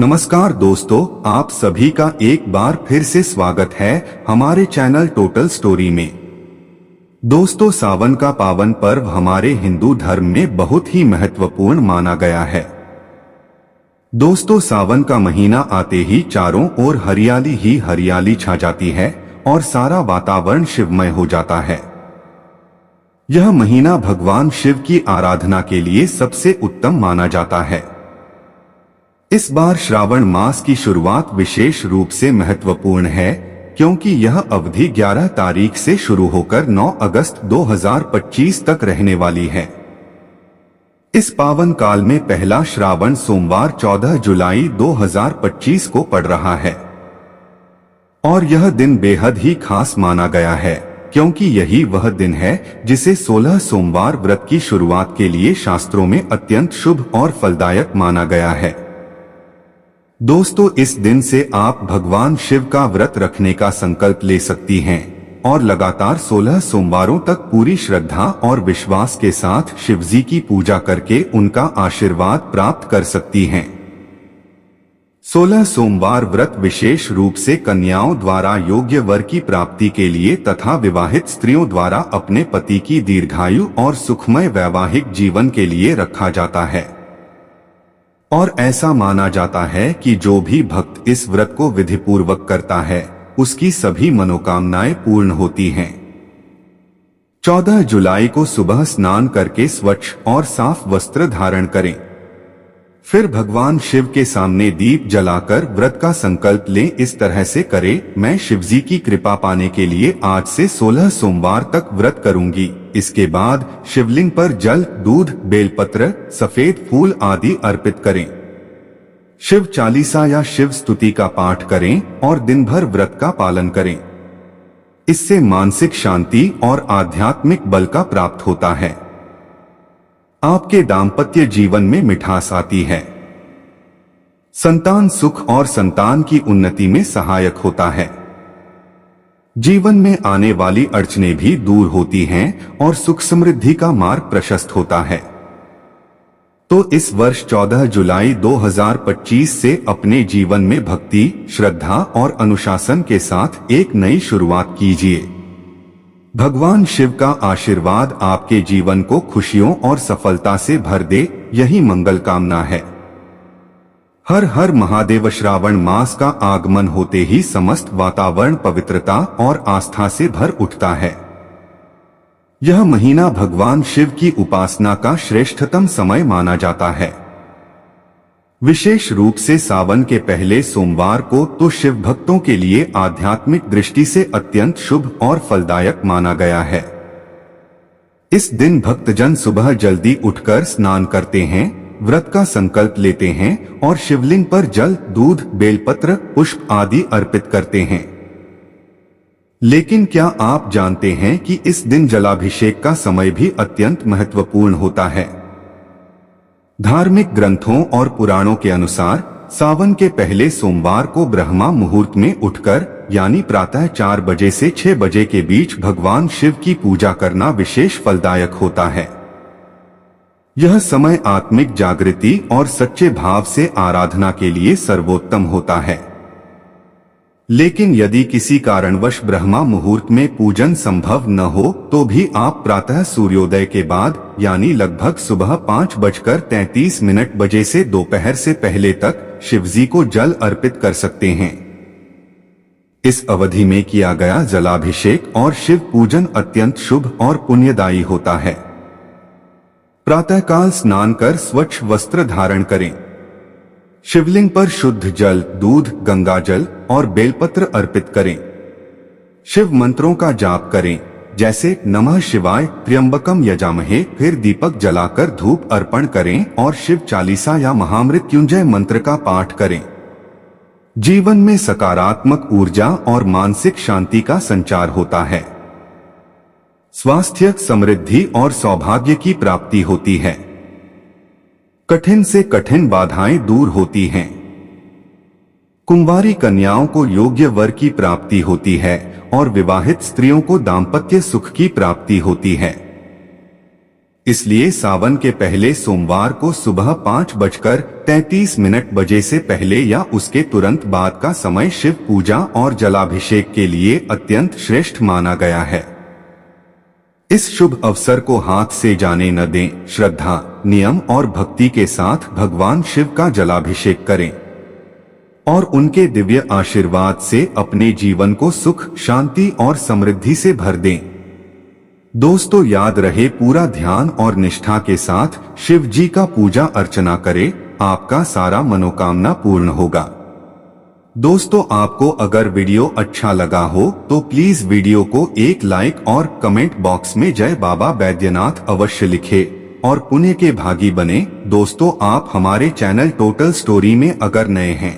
नमस्कार दोस्तों, आप सभी का एक बार फिर से स्वागत है हमारे चैनल टोटल स्टोरी में। दोस्तों, सावन का पावन पर्व हमारे हिंदू धर्म में बहुत ही महत्वपूर्ण माना गया है। दोस्तों, सावन का महीना आते ही चारों ओर हरियाली ही हरियाली छा जाती है और सारा वातावरण शिवमय हो जाता है। यह महीना भगवान शिव की आराधना के लिए सबसे उत्तम माना जाता है। इस बार श्रावण मास की शुरुआत विशेष रूप से महत्वपूर्ण है क्योंकि यह अवधि 11 तारीख से शुरू होकर 9 अगस्त 2025 तक रहने वाली है। इस पावन काल में पहला श्रावण सोमवार 14 जुलाई 2025 को पड़ रहा है और यह दिन बेहद ही खास माना गया है क्योंकि यही वह दिन है जिसे 16 सोमवार व्रत की शुरुआत के लिए शास्त्रों में अत्यंत शुभ और फलदायक माना गया है। दोस्तों, इस दिन से आप भगवान शिव का व्रत रखने का संकल्प ले सकती हैं और लगातार 16 सोमवारों तक पूरी श्रद्धा और विश्वास के साथ शिवजी की पूजा करके उनका आशीर्वाद प्राप्त कर सकती हैं। 16 सोमवार व्रत विशेष रूप से कन्याओं द्वारा योग्य वर की प्राप्ति के लिए तथा विवाहित स्त्रियों द्वारा अपने पति की दीर्घायु और सुखमय वैवाहिक जीवन के लिए रखा जाता है और ऐसा माना जाता है कि जो भी भक्त इस व्रत को विधिपूर्वक करता है उसकी सभी मनोकामनाएं पूर्ण होती हैं। 14 जुलाई को सुबह स्नान करके स्वच्छ और साफ वस्त्र धारण करें। फिर भगवान शिव के सामने दीप जलाकर व्रत का संकल्प लें। इस तरह से करें, मैं शिवजी की कृपा पाने के लिए आज से 16 सोमवार तक व्रत करूंगी। इसके बाद शिवलिंग पर जल, दूध, बेलपत्र, सफेद फूल आदि अर्पित करें। शिव चालीसा या शिव स्तुति का पाठ करें और दिन भर व्रत का पालन करें। इससे मानसिक शांति और आध्यात्मिक बल का प्राप्त होता है। आपके दाम्पत्य जीवन में मिठास आती है। संतान सुख और संतान की उन्नति में सहायक होता है। जीवन में आने वाली अड़चनें भी दूर होती हैं और सुख समृद्धि का मार्ग प्रशस्त होता है। तो इस वर्ष 14 जुलाई 2025 से अपने जीवन में भक्ति, श्रद्धा और अनुशासन के साथ एक नई शुरुआत कीजिए। भगवान शिव का आशीर्वाद आपके जीवन को खुशियों और सफलता से भर दे, यही मंगल कामना है। हर हर महादेव। श्रावण मास का आगमन होते ही समस्त वातावरण पवित्रता और आस्था से भर उठता है। यह महीना भगवान शिव की उपासना का श्रेष्ठतम समय माना जाता है। विशेष रूप से सावन के पहले सोमवार को तो शिव भक्तों के लिए आध्यात्मिक दृष्टि से अत्यंत शुभ और फलदायक माना गया है। इस दिन भक्तजन सुबह जल्दी उठकर स्नान करते हैं, व्रत का संकल्प लेते हैं और शिवलिंग पर जल, दूध, बेलपत्र, पुष्प आदि अर्पित करते हैं। लेकिन क्या आप जानते हैं कि इस दिन जलाभिषेक का समय भी अत्यंत महत्वपूर्ण होता है। धार्मिक ग्रंथों और पुराणों के अनुसार सावन के पहले सोमवार को ब्रह्मा मुहूर्त में उठकर यानी प्रातः 4 बजे से 6 बजे के बीच भगवान शिव की पूजा करना विशेष फलदायक होता है। यह समय आत्मिक जागृति और सच्चे भाव से आराधना के लिए सर्वोत्तम होता है। लेकिन यदि किसी कारणवश ब्रह्मा मुहूर्त में पूजन संभव न हो तो भी आप प्रातः सूर्योदय के बाद यानी लगभग सुबह 5:33 बजे से दोपहर से पहले तक शिवजी को जल अर्पित कर सकते हैं। इस अवधि में किया गया जलाभिषेक और शिव पूजन अत्यंत शुभ और पुण्यदायी होता है। प्रातःकाल स्नान कर स्वच्छ वस्त्र धारण करें। शिवलिंग पर शुद्ध जल, दूध, गंगाजल और बेलपत्र अर्पित करें। शिव मंत्रों का जाप करें, जैसे नमः शिवाय, त्र्यंबकम यजामहे। फिर दीपक जलाकर धूप अर्पण करें और शिव चालीसा या महामृत्युंजय मंत्र का पाठ करें। जीवन में सकारात्मक ऊर्जा और मानसिक शांति का संचार होता है। स्वास्थ्य, समृद्धि और सौभाग्य की प्राप्ति होती है। कठिन से कठिन बाधाएं दूर होती हैं। कुंवारी कन्याओं को योग्य वर की प्राप्ति होती है और विवाहित स्त्रियों को दाम्पत्य सुख की प्राप्ति होती है। इसलिए सावन के पहले सोमवार को सुबह 5:33 बजे से पहले या उसके तुरंत बाद का समय शिव पूजा और जलाभिषेक के लिए अत्यंत श्रेष्ठ माना गया है। इस शुभ अवसर को हाथ से जाने न दें। श्रद्धा, नियम और भक्ति के साथ भगवान शिव का जलाभिषेक करें और उनके दिव्य आशीर्वाद से अपने जीवन को सुख, शांति और समृद्धि से भर दें। दोस्तों याद रहे, पूरा ध्यान और निष्ठा के साथ शिव जी का पूजा अर्चना करें, आपका सारा मनोकामना पूर्ण होगा। दोस्तों आपको अगर वीडियो अच्छा लगा हो तो प्लीज वीडियो को एक लाइक और कमेंट बॉक्स में जय बाबा बैद्यनाथ अवश्य लिखें और पुण्य के भागी बने। दोस्तों आप हमारे चैनल टोटल स्टोरी में अगर नए हैं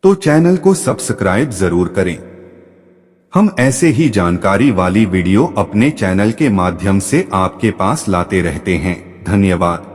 तो चैनल को सब्सक्राइब जरूर करें। हम ऐसे ही जानकारी वाली वीडियो अपने चैनल के माध्यम से आपके पास लाते रहते हैं। धन्यवाद।